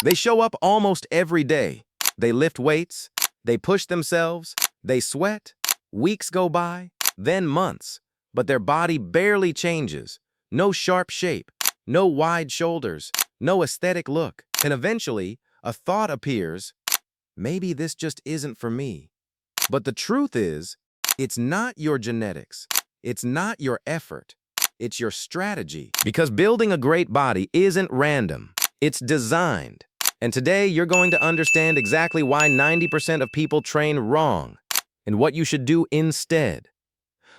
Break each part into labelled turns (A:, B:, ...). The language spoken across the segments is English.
A: They show up almost every day. They lift weights, they push themselves, they sweat. Weeks go by, then months, but their body barely changes. No sharp shape, no wide shoulders, no aesthetic look. And eventually, a thought appears, maybe this just isn't for me. But the truth is, it's not your genetics. It's not your effort. It's your strategy. Because building a great body isn't random. It's designed. And today, you're going to understand exactly why 90% of people train wrong and what you should do instead.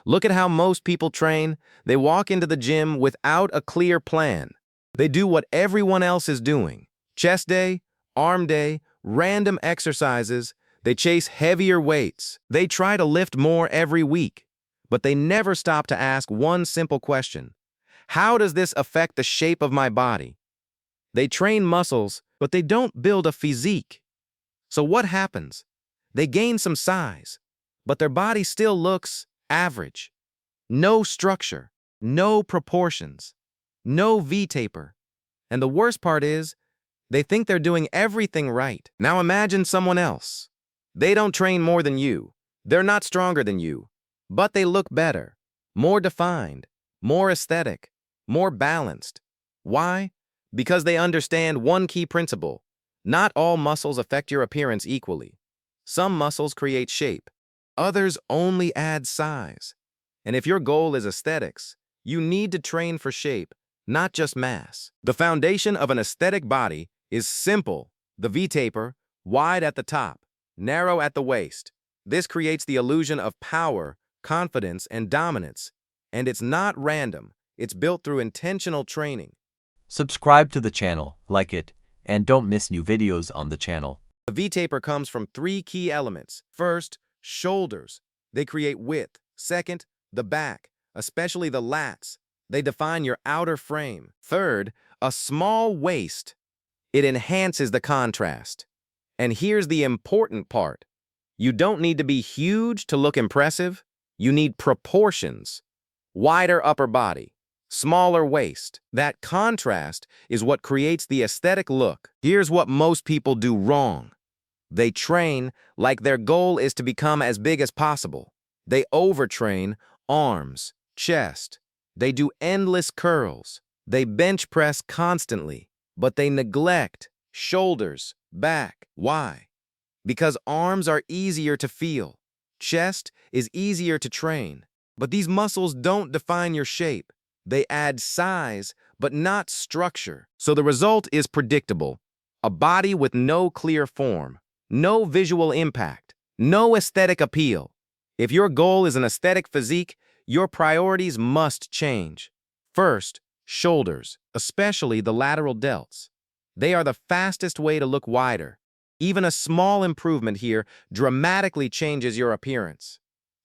A: Look at how most people train. They walk into the gym without a clear plan. They do what everyone else is doing. Chest day, arm day, random exercises. They chase heavier weights. They try to lift more every week. But they never stop to ask one simple question. How does this affect the shape of my body? They train muscles, but they don't build a physique. So what happens? They gain some size, but their body still looks average. No structure, no proportions, no V-taper. And the worst part is, they think they're doing everything right. Now imagine someone else. They don't train more than you. They're not stronger than you. But they look better, more defined, more aesthetic, more balanced. Why? Because they understand one key principle. Not all muscles affect your appearance equally. Some muscles create shape. Others only add size. And if your goal is aesthetics, you need to train for shape, not just mass. The foundation of an aesthetic body is simple. The V-taper, wide at the top, narrow at the waist. This creates the illusion of power, confidence, and dominance. And it's not random. It's built through intentional training.
B: Subscribe to the channel, like it, and don't miss new videos on the channel.
A: The V-taper comes from three key elements. First, shoulders. They create width. Second, the back, especially the lats. They define your outer frame. Third, a small waist. It enhances the contrast. And here's the important part. You don't need to be huge to look impressive. You need proportions. Wider upper body, smaller waist. That contrast is what creates the aesthetic look. Here's what most people do wrong. They train like their goal is to become as big as possible. They overtrain arms, chest. They do endless curls. They bench press constantly, but they neglect shoulders, back. Why? Because arms are easier to feel. Chest is easier to train. But these muscles don't define your shape. They add size, but not structure. So the result is predictable. A body with no clear form, no visual impact, no aesthetic appeal. If your goal is an aesthetic physique, your priorities must change. First, shoulders, especially the lateral delts. They are the fastest way to look wider. Even a small improvement here dramatically changes your appearance.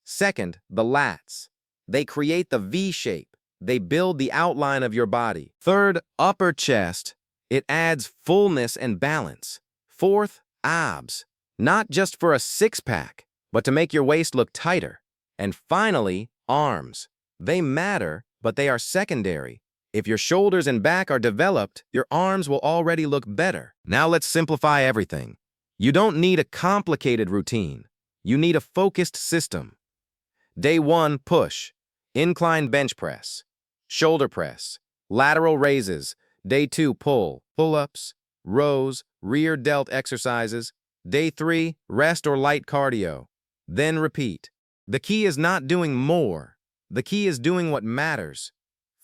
A: Second, the lats. They create the V shape. They build the outline of your body. Third, upper chest. It adds fullness and balance. Fourth, abs. Not just for a six-pack, but to make your waist look tighter. And finally, arms. They matter, but they are secondary. If your shoulders and back are developed, your arms will already look better. Now let's simplify everything. You don't need a complicated routine. You need a focused system. Day 1, push, incline bench press, shoulder press, lateral raises. Day 2, pull, pull-ups, rows, rear delt exercises. Day 3, rest or light cardio. Then repeat. The key is not doing more. The key is doing what matters.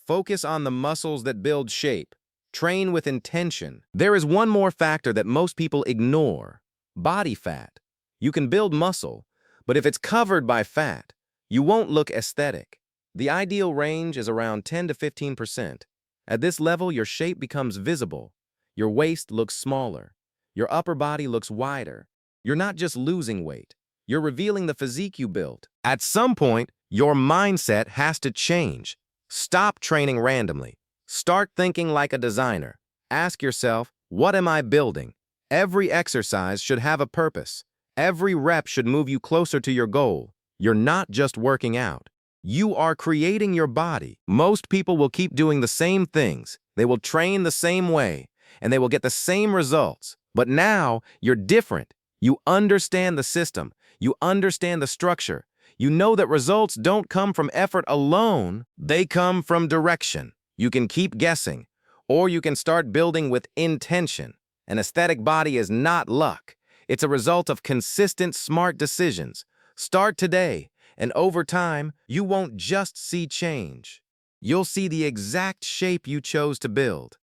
A: Focus on the muscles that build shape. Train with intention. There is one more factor that most people ignore. Body fat. You can build muscle, but if it's covered by fat, you won't look aesthetic. The ideal range is around 10 to 15%. At this level, your shape becomes visible. Your waist looks smaller. Your upper body looks wider. You're not just losing weight. You're revealing the physique you built. At some point, your mindset has to change. Stop training randomly. Start thinking like a designer. Ask yourself, what am I building? Every exercise should have a purpose. Every rep should move you closer to your goal. You're not just working out. You are creating your body. Most people will keep doing the same things. They will train the same way. and they will get the same results. But now you're different. You understand the system. You understand the structure. You know that results don't come from effort alone. They come from direction. You can keep guessing, or you can start building with intention. An aesthetic body is not luck. It's a result of consistent, smart decisions. Start today, and over time, you won't just see change. You'll see the exact shape you chose to build.